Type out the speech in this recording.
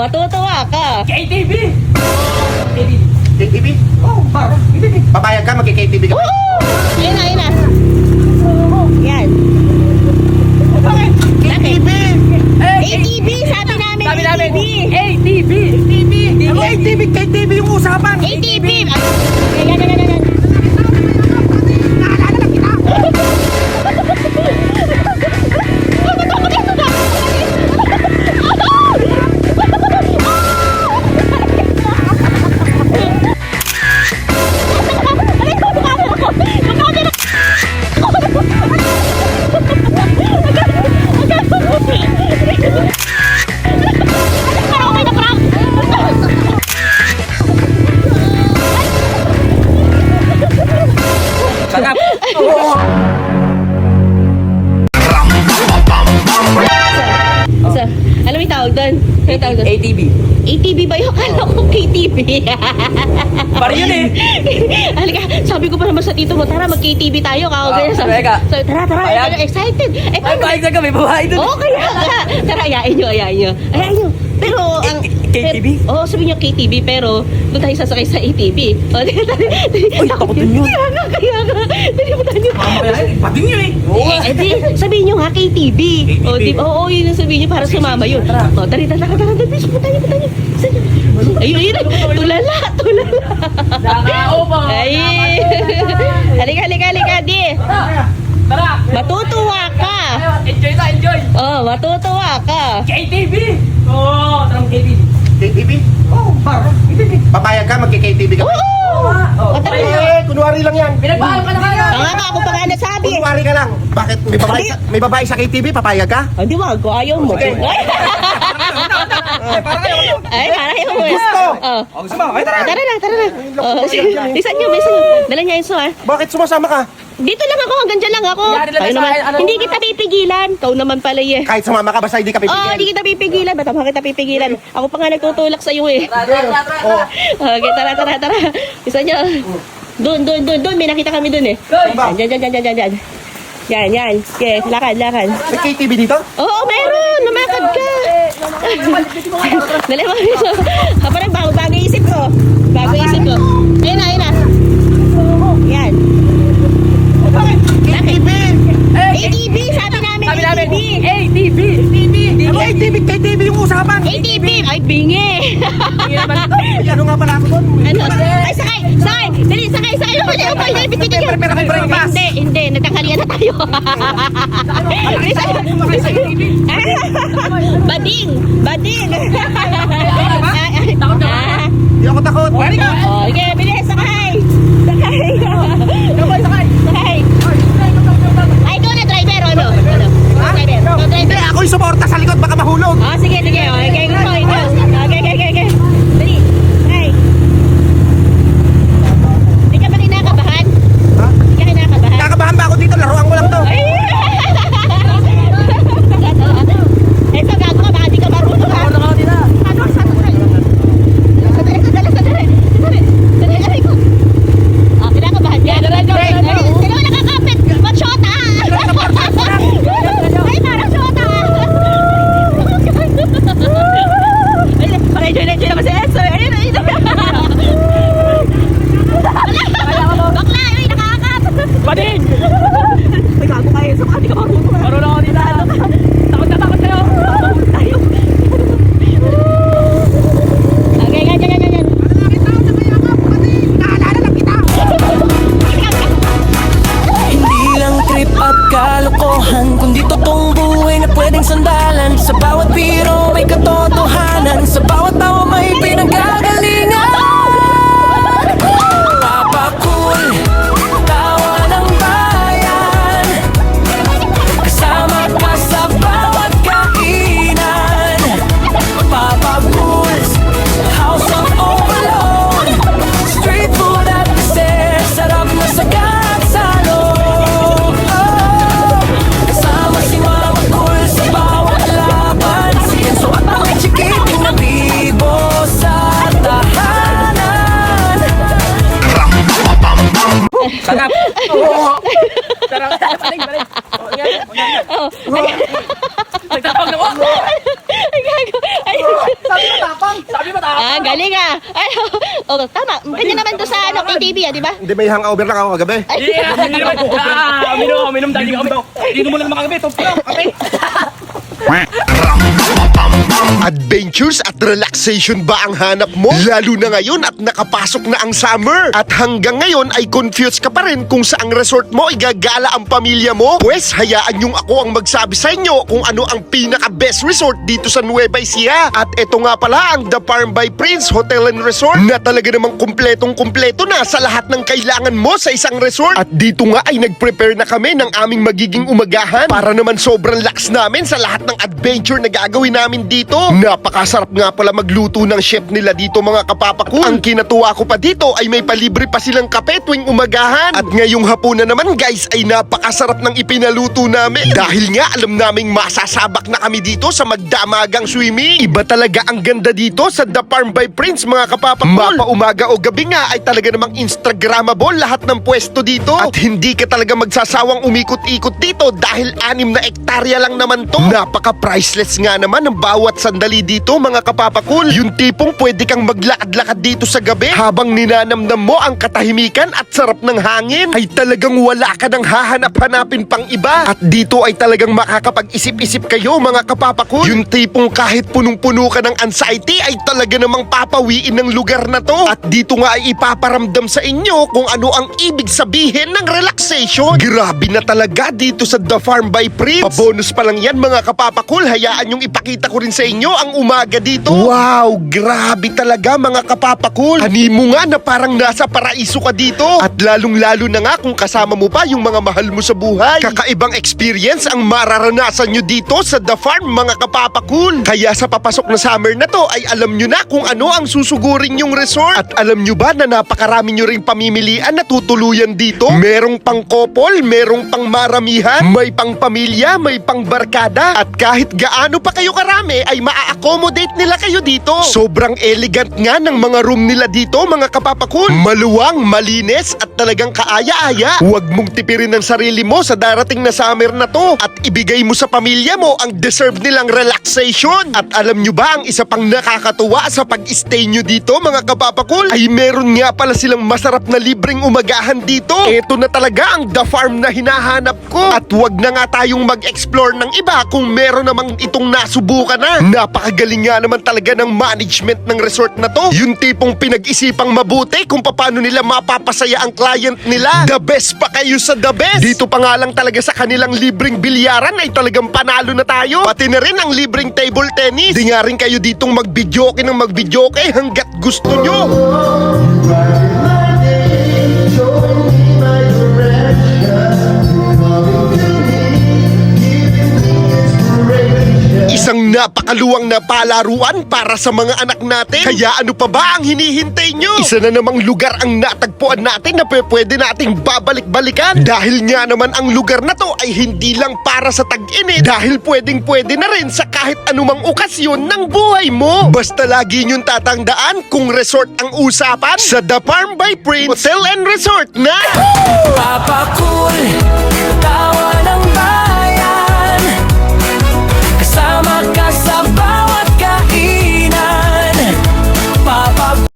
matutuwa ka. KTV! KTV? Oh, parang KTV. Papayag ka, magki-KTV ka. Ayun na, ayun na. Yan. KTV! ATV, sabi namin ATV. ATV! ATV! Ano ATV? KTV yung usapan! ATV. Ayan, ayan, ayan. Sarap! Sir, alam mo yung tawag doon? Ano yung tawag doon? ATV. ATV ba yun? Akala ko KTV. Parang yun eh. Halika, sabi ko pa naman sa tito mo, tara mag-KTV tayo. Ganyan, sabi, teka. so, tara, Ayan. excited. Ay, Eh, paano? bakit na kami? Babae doon. Oo, kaya nga. Tara, ayain nyo. Ayain nyo. Pero, ang... KTV? Oo, sabi niyo KTV, pero doon tayo sasakay sa ATV. O, Uy, takot din yun. Kaya nga. Dali mo tayo. Pating nyo eh! Di, sabihin nyo nga KTV. O, di, oo, yun ang sabihin nyo para sumama yun. O, tara. Please, punta nyo. Ayun. Tulala. Nakaupo. Ay. Halika, di. Tara! Matutuwa ka. Enjoy na, enjoy! Oh, matutuwa ka. KTV! Oo, tara KTV. KTV? Oh, parang KTV. Papayag ka, magki-KTV ka. Oo. O, tara. Kunwari lang yan. Pinagpahal ka na kayo! Tanga ka, ako pa nga nagsabi. Kunwari ka lang. Bakit? May babae sa KTV, papayag ka? Hindi wag ko, ayaw mo. Sige. Ay, para ayaw mo. Gusto. Oh. Oh, gusto mo? Ay, tara! Tara na. Oh, Bisan nyo. Dala niya yung suha. Bakit sumasama ka? Dito lang ako, hanggang dyan lang ako. Yari lang Kayo sa naman, akin, ano hindi naman? kita pipigilan. Kau naman pala eh. Kahit sumama ka, basta hindi ka Oo, pipigil. hindi kita pipigilan. Ba't ako kita pipigilan? Ako pa nga nagtutulak sa iyo eh. Tara! Okay, tara. Bisan nyo. Doon. May nakita kami doon eh. Go! Diyan. Yan. Okay, lakad. May KTV dito? Oo, meron. Lumakad ka. Dali mo. Parang bago isip ko. Ayun na. Yan. KTV! ATV, sabi namin ATV. ATV! Ano ATV? KTV yung usapan! ATV. Ay, bingi. Ano nga pala ako doon? Ano? Ay, sakay. Dali, sakay. Pero may break pass. Hindi. Nagkakalian na tayo. Bading. Hindi ako takot. Oh, okay, bilis, sakay. Sakay. Ay, ikaw na driver, ano? Ikaw Hindi, driver. ako yung suporta sa likod, baka mahulog. Ah, sige. Okay, ikaw. Okay. Dali. Sakay. Hindi ka ba kinakabahan? Ha? Hindi ka kinakabahan? Kakabahan ba ako dito? Laruan ko lang to. Ay! Eh, so gago ka, baka di ka marunong ha? Ano, Sandali ko. Ah, kinakabahan ka? Sino nakakapit? Machota! Ay, parang shota! Ay, parang enjoy naman si Enzo. Ayun. Bakla, ay, nakakap! Bading! May gago ka, Enzo. Baka di ka marunong ha? Marunong ako dito. Takot kayo. Tayo. Okay, ganyan. Hindi lang trip at kalokohan, kundi totoong buhay na pwedeng sandalan. Sa bawat biro may katotohanan, sa bawat tawa may pinanggagalingan. Papa Cool, tawa ng bayan, kasama ka sa bawat kainan. Papa Cool's House of Overload, street food at dessert, sarap na sagat sa loob. Kasama si Mama Cool sa bawat laban, si Enzo at ang Galing ah. Ay, oh, tama. Kanya naman to sa ano, KTV di ba? Hindi, may hangover lang ako kagabi. Yeah, hindi naman. Uminom dahil kami. Inom mo lang mga gabi. Kape. Adventures at relaxation ba ang hanap mo? Lalo na ngayon at nakapasok na ang summer. At hanggang ngayon ay confused ka pa rin kung saang resort mo igagala ang pamilya mo? Pwes, hayaan yung ako ang magsabi sa inyo kung ano ang pinaka-best resort dito sa Nueva Ecija. At ito nga pala ang The Farm by Prince Hotel and Resort na talaga namang kumpletong-kumpleto na sa lahat ng kailangan mo sa isang resort. At dito nga ay nag-prepare na kami ng aming magiging umagahan para naman sobrang lax namin sa lahat ng adventure na gagawin namin dito. Napakasarap nga pala magluto ng chef nila dito mga kapapakul. Ang kinatuwa ko pa dito ay may palibre pa silang kape tuwing umagahan. At ngayong hapunan naman guys ay napakasarap ng ipinaluto namin. Dahil nga alam naming masasabak na kami dito sa magdamagang swimming. Iba talaga ang ganda dito sa The Farm by Prince mga kapapakul. Mapa umaga o gabi nga ay talaga namang Instagrammable lahat ng pwesto dito. At hindi ka talaga magsasawang umikot-ikot dito dahil 6 na ektarya lang naman to. Napaka-priceless nga naman ang bawat sandali dito mga kapapakul. Yung tipong pwede kang maglakad-lakad dito sa gabi habang ninanamnam mo ang katahimikan at sarap ng hangin ay talagang wala ka nang hahanap-hanapin pang iba. At dito ay talagang makakapag-isip-isip kayo mga kapapakul. Yung tipong kahit punong-puno ka ng anxiety ay talaga namang papawiin ng lugar na to. At dito nga ay ipaparamdam sa inyo kung ano ang ibig sabihin ng relaxation. Grabe na talaga dito sa The Farm by Prince. Pabonus pa lang yan mga kapapakul. Hayaan yung ipakita ko rin sa inyo ang umaga dito. Wow, grabe talaga mga kapapakul. Ani mo nga na parang nasa paraiso ka dito. At lalong-lalo na nga kung kasama mo pa yung mga mahal mo sa buhay. Kakaibang experience ang mararanasan nyo dito sa The Farm mga kapapakul. Kaya sa papasok na summer na to ay alam nyo na kung ano ang susugurin yung resort. At alam nyo ba na napakarami nyo ring pamimilian na tutuluyan dito? Merong pang couple, merong pang maramihan, may pang pamilya, may pang barkada. At kahit gaano pa kayo karami ay maa-accommodate nila kayo dito. Sobrang elegant nga ng mga room nila dito mga kapapakul. Maluwang, malinis at talagang kaaya-aya. Huwag mong tipirin ang sarili mo sa darating na summer na to at ibigay mo sa pamilya mo ang deserve nilang relaxation. At alam nyo ba ang isa pang nakakatuwa sa pag-stay nyo dito mga kapapakul ay meron nga pala silang masarap na libreng umagahan dito. Ito na talaga ang The Farm na hinahanap ko. At huwag na nga tayong mag-explore ng iba kung meron namang itong nasubukan na. Napakagaling nga naman talaga ng management ng resort na to. Yung tipong pinag-isipang mabuti kung paano nila mapapasaya ang client nila. The best pa kayo sa the best. Dito pa nga lang talaga sa kanilang libreng bilyaran ay talagang panalo na tayo. Pati na rin ang libreng table tennis. Di nga rin kayo ditong mag-videoke ng mag-videoke hanggat gusto nyo. Isang napakaluwang na palaruan para sa mga anak natin. Kaya ano pa ba ang hinihintay nyo? Isa na namang lugar ang natagpuan natin na pwede nating babalik-balikan. Dahil nga naman ang lugar na to ay hindi lang para sa tag-init. Dahil pwedeng-pwede na rin sa kahit anumang okasyon ng buhay mo. Basta lagi nyong tatandaan kung resort ang usapan sa The Farm by Prince Hotel and Resort na. Papakul